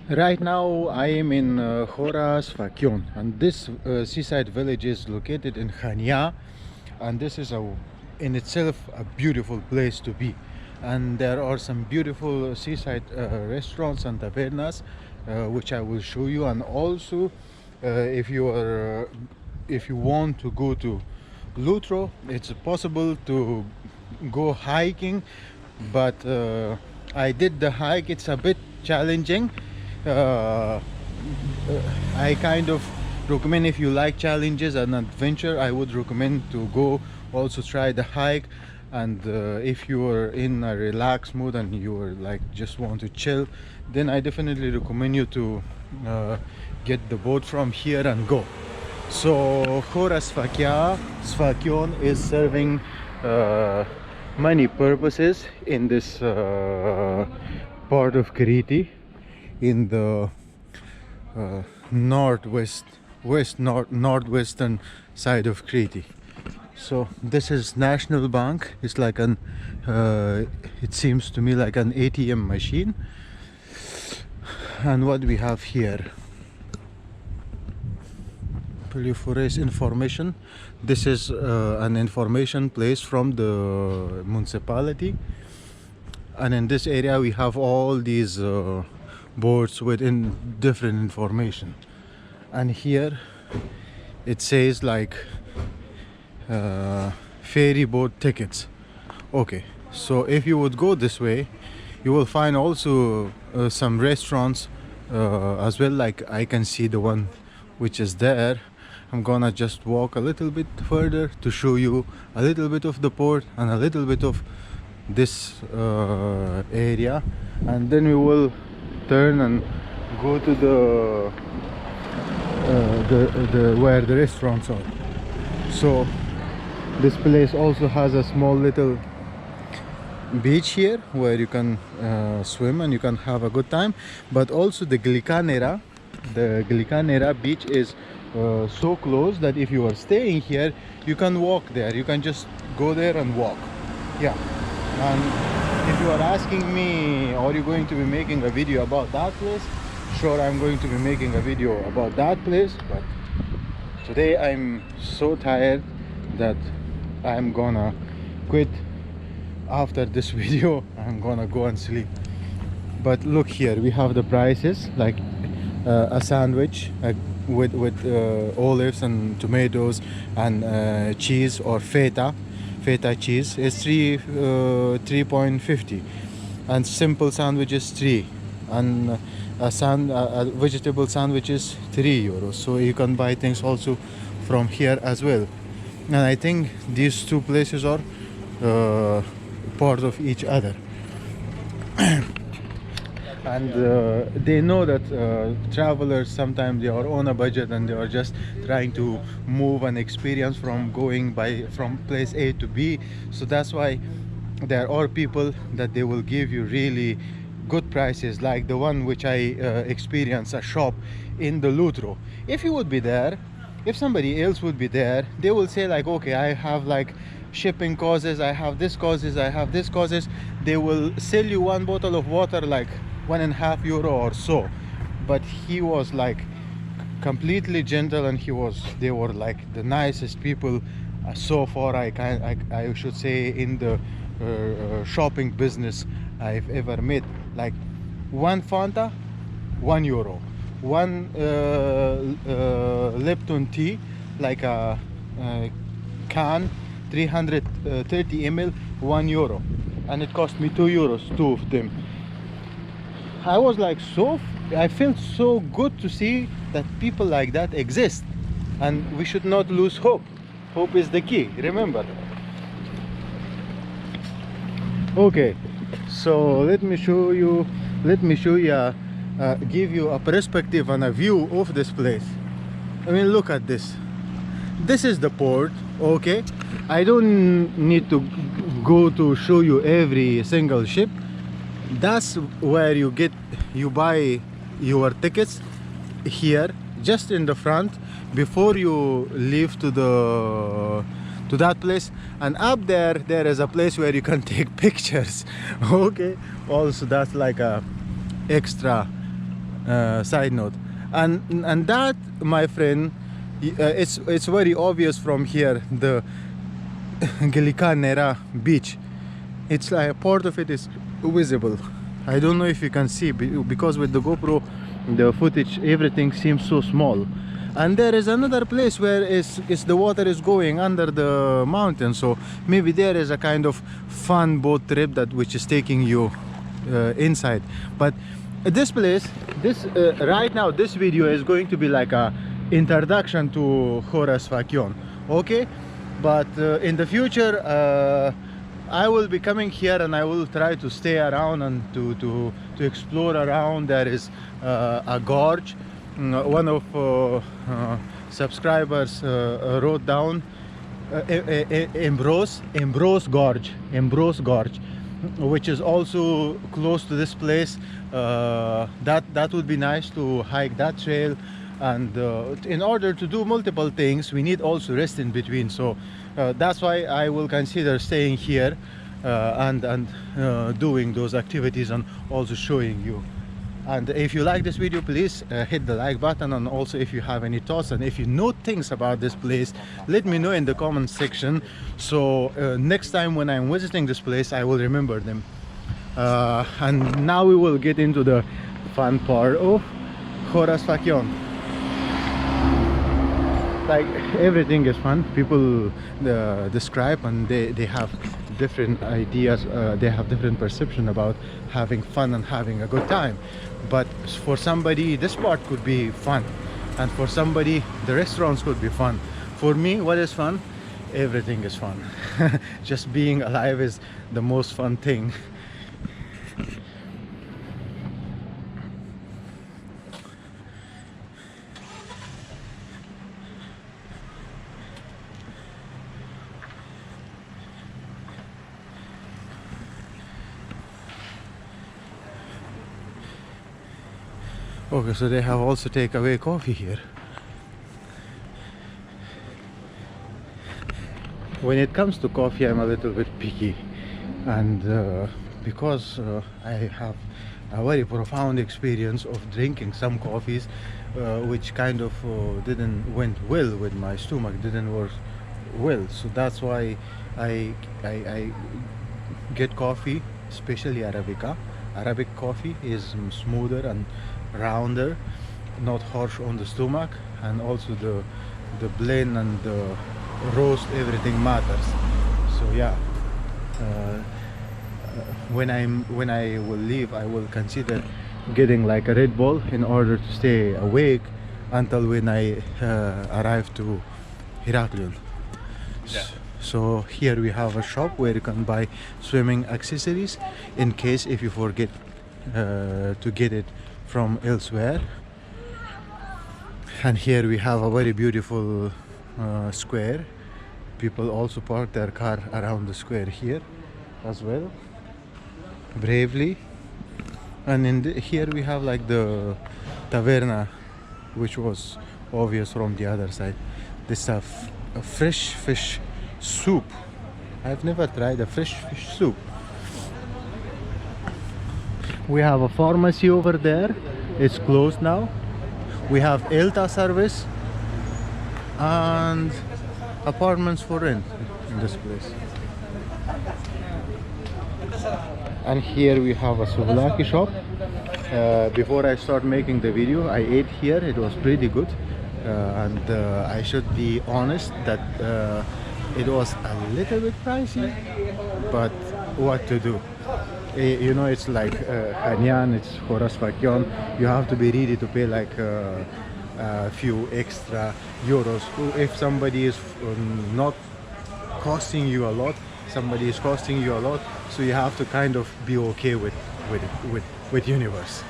Right now I am in Hora Sfakion, and this seaside village is located in Chania, and this is in itself a beautiful place to be. And there are some beautiful seaside restaurants and tavernas, which I will show you. And also, if you want to go to Lutro, it's possible to go hiking, but I did the hike. It's a bit challenging. uh, I kind of recommend, if you like challenges and adventure, I would recommend to go also try the hike. And if you are in a relaxed mood and you are like just want to chill, then I definitely recommend you to get the boat from here and go. So Hora Sfakion is serving many purposes in this part of Crete, in the northwestern side of Crete. So this is National Bank. It's like an it seems to me like an ATM machine. And what we have here, Polyphorase information. This is an information place from the municipality, and in this area we have all these boards with different information. And here it says like ferry boat tickets. Okay, so if you would go this way, you will find also some restaurants as well. Like I can see the one which is there. I'm gonna just walk a little bit further to show you a little bit of the port and a little bit of this area, and then we will turn and go to the where the restaurants are. So this place also has a small little beach here where you can swim and you can have a good time. But also the Glicanera beach is so close that if you are staying here, you can walk there. You can just go there and walk. Yeah. And if you are asking me, are you going to be making a video about that place? Sure, I'm going to be making a video about that place, but today I'm so tired that I'm gonna quit. After this video I'm gonna go and sleep. But look here, we have the prices. Like a sandwich with olives and tomatoes and cheese or feta cheese is 3.50, and simple sandwiches 3, and a vegetable sandwich is 3 euros. So you can buy things also from here as well. And I think these two places are part of each other. And they know that travelers sometimes they are on a budget and they are just trying to move and experience from place A to B. So that's why there are people that they will give you really good prices, like the one which I experienced, a shop in the Lutro. If you would be there, if somebody else would be there, they will say like, okay, I have like shipping causes, I have this causes, I have this causes. They will sell you one bottle of water like €1.5 or so. But he was like completely gentle, and they were like the nicest people so far I should say in the shopping business I've ever met. Like one Fanta, €1. One Lipton tea, like a can 330 ml, €1, and it cost me €2, two of them. I was like I felt so good to see that people like that exist, and we should not lose hope. Hope is the key, remember. Okay, so let me show you give you a perspective and a view of this place. I mean, look at this. This is the port. Okay, I don't need to go to show you every single ship. That's where you buy your tickets here, just in the front, before you leave to that place. And up there is a place where you can take pictures. Okay, also that's like a extra side note. And that, my friend, it's very obvious from here, the Gelicanera beach. It's like a part of it is visible. I don't know if you can see, because with the GoPro the footage, everything seems so small. And there is another place where the water is going under the mountain, so maybe there is a kind of fun boat trip that which is taking you inside. But this place, right now this video is going to be like a introduction to Hora Sfakion, okay? But in the future I will be coming here and I will try to stay around and to explore around. There is a gorge. One of subscribers wrote down Ambrose Gorge, which is also close to this place. That would be nice to hike that trail. And in order to do multiple things, we need also rest in between. So that's why I will consider staying here and doing those activities and also showing you. And if you like this video, please hit the like button. And also, if you have any thoughts and if you know things about this place, let me know in the comment section. So next time when I'm visiting this place, I will remember them. And now we will get into the fun part of Hora Sfakion. Like, everything is fun. People describe, and they have different ideas, they have different perception about having fun and having a good time. But for somebody this part could be fun, and for somebody the restaurants could be fun. For me, what is fun? Everything is fun. Just being alive is the most fun thing. Okay, so they have also takeaway coffee here. When it comes to coffee, I'm a little bit picky, and because I have a very profound experience of drinking some coffees which kind of went well with my stomach, didn't work well. So that's why I get coffee, especially Arabica. Arabic coffee is smoother and rounder, not harsh on the stomach, and also the blend and the roast, everything matters. So yeah, when I will leave, I will consider getting like a Red Bull in order to stay awake until when I arrive to Heraklion. Yeah. So here we have a shop where you can buy swimming accessories in case if you forget to get it from elsewhere. And here we have a very beautiful square. People also park their car around the square here as well, bravely. And here we have like the taverna, which was obvious from the other side. This is a fresh fish soup. I've never tried a fresh fish soup. We have a pharmacy over there. It's closed now. We have ELTA service and apartments for rent in this place. And here we have a souvlaki shop. Before I start making the video, I ate here. It was pretty good, and I should be honest that it was a little bit pricey, but what to do? You know, it's like Chania, it's Hora Sfakion. You have to be ready to pay like a few extra euros. If somebody is not costing you a lot, somebody is costing you a lot, so you have to kind of be okay with universe.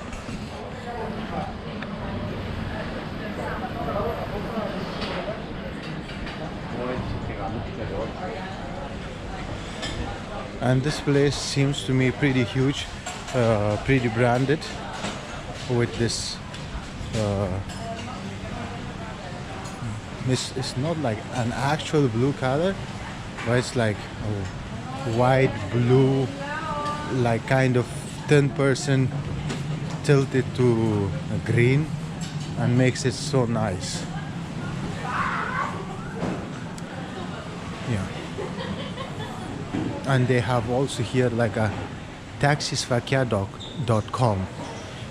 And this place seems to me pretty huge, pretty branded with this it's not like an actual blue color, but it's like a white blue, like kind of 10% tilted to green and makes it so nice. Yeah. And they have also here like a taxisfakia.com.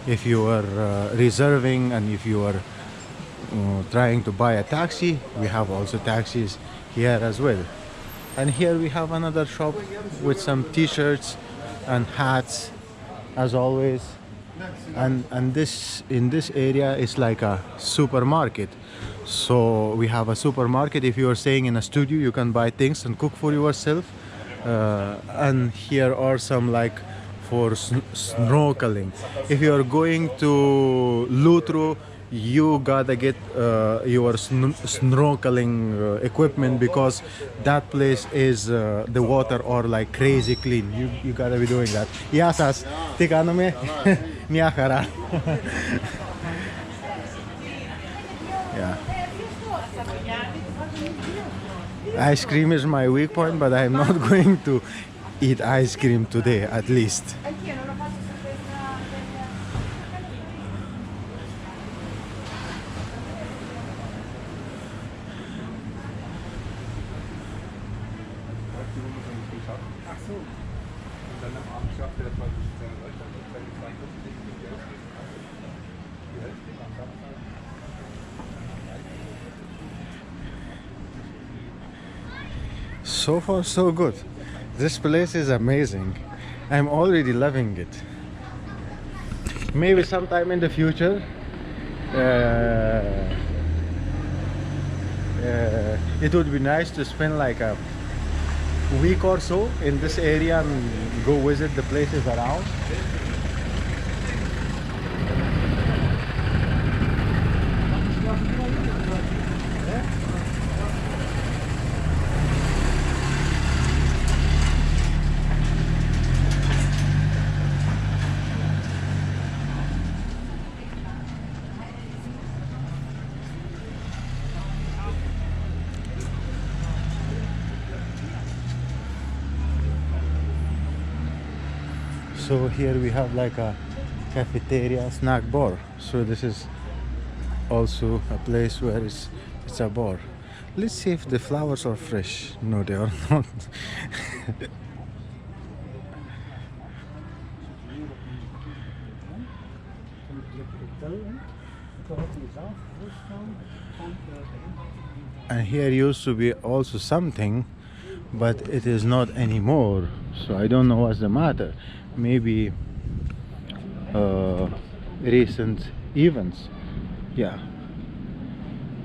If you are reserving and if you are trying to buy a taxi, we have also taxis here as well. And here we have another shop with some t-shirts and hats as always. And this in this area is like a supermarket. So we have a supermarket. If you are staying in a studio, you can buy things and cook for yourself. And here are some like for snorkeling. If you are going to Lutro, you gotta get your snorkeling equipment, because that place is the water are like crazy clean. You gotta be doing that. Yasas, tikanome niakara. Yeah. Ice cream is my weak point, but I'm not going to eat ice cream today, at least. So far so good. This place is amazing. I'm already loving it. Maybe sometime in the future it would be nice to spend like a week or so in this area and go visit the places around. So here we have like a cafeteria snack bar. So this is also a place where it's a bar. Let's see if the flowers are fresh. No, they are not. And here used to be also something, but it is not anymore. So I don't know what's the matter. Maybe recent events. Yeah.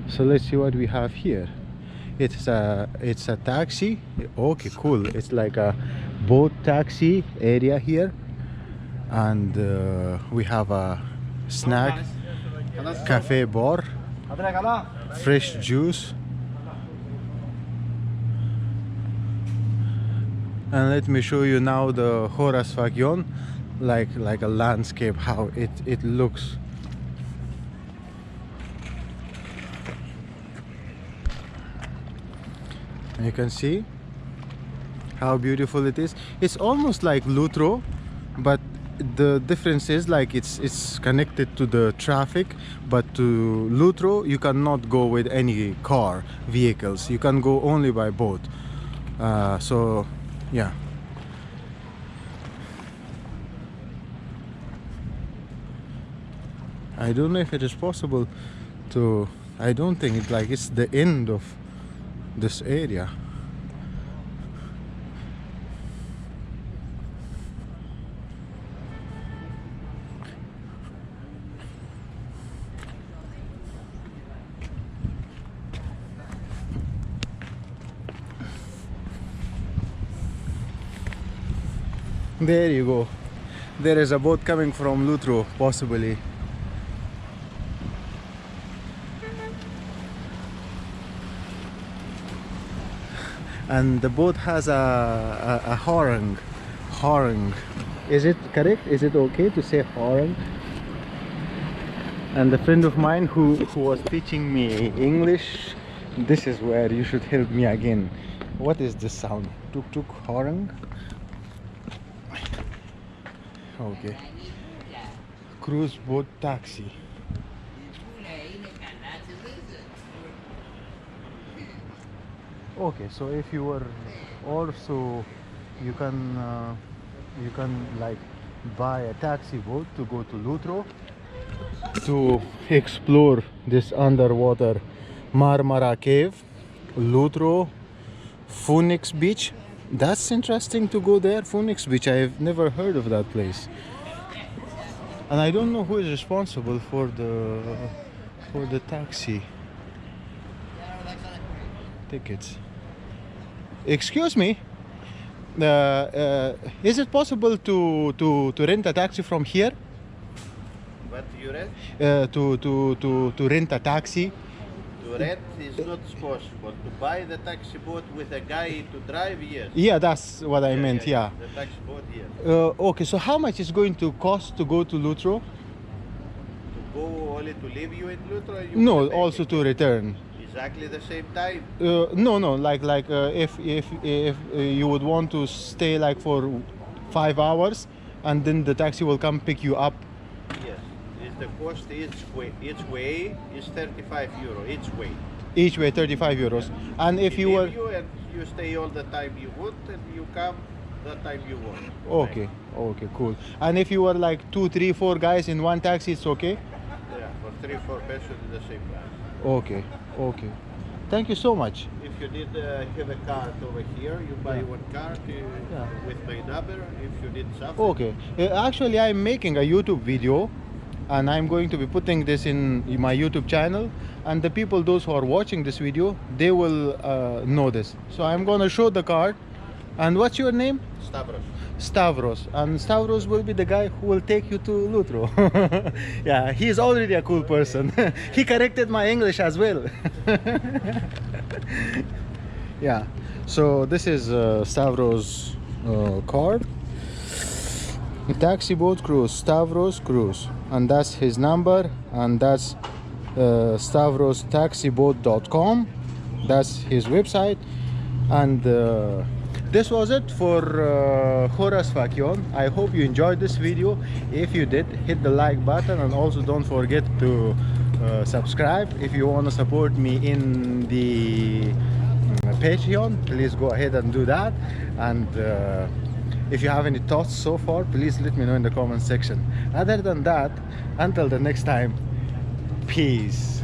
So let's see what we have here. It's a taxi. Okay, cool. It's like a boat taxi area here, and we have a snack cafe bar, fresh juice. And let me show you now the Hora Sfakion, like a landscape, how it looks. You can see how beautiful it is. It's almost like Lutro, but the difference is like it's connected to the traffic, but to Lutro you cannot go with any vehicles. You can go only by boat. So yeah. I don't know if it is possible to. I don't think it's the end of this area. There you go. There is a boat coming from Lutro, possibly. And the boat has a horn. Is it correct? Is it okay to say horn? And a friend of mine who was teaching me English, this is where you should help me again. What is this sound? Tuk tuk horn? Okay. cruise boat taxi. Okay, so if you were also, you can like buy a taxi boat to go to Lutro to explore this underwater Marmara Cave, Lutro, Phoenix Beach. That's interesting to go there. Phoenix Beach, I've never heard of that place, and I don't know who is responsible for the taxi tickets. Excuse me, is it possible to rent a taxi from here? What you rent? To rent a taxi? To rent is not possible. To buy the taxi boat with a guy to drive, yes. Yeah, that's what I meant, yeah. The taxi boat, yes. Okay, so how much is going to cost to go to Lutro? To go only to leave you in Lutro? You No, will pay also it. to return. Exactly the same time. No, like if you would want to stay like for 5 hours, and then the taxi will come pick you up. Yes. Is the cost each way is 35 euro each way. Each way 35 euros. And if you were leave you and you stay all the time you want, and you come the time you want. okay, okay, cool. And if you were like 2, 3, 4 guys in one taxi, it's okay. Yeah, for 3-4 persons the same price. Okay, okay. Thank you so much. If you need have a card over here, you buy Yeah. one card Yeah. with my number. If you need something. Okay. Actually, I'm making a YouTube video, and I'm going to be putting this in my YouTube channel. And the people, those who are watching this video, they will know this. So I'm gonna show the card. And what's your name? Stavros. Stavros. And Stavros will be the guy who will take you to Lutro. Yeah, he's already a cool person. He corrected my English as well. Yeah. So this is Stavros' card. Taxi boat cruise, Stavros cruise, and that's his number, and that's stavrostaxiboat.com. That's his website. And this was it for Hora Sfakion. I hope you enjoyed this video. If you did, hit the like button, and also don't forget to subscribe. If you want to support me in the Patreon, please go ahead and do that. And if you have any thoughts so far, please let me know in the comment section. Other than that, until the next time, peace.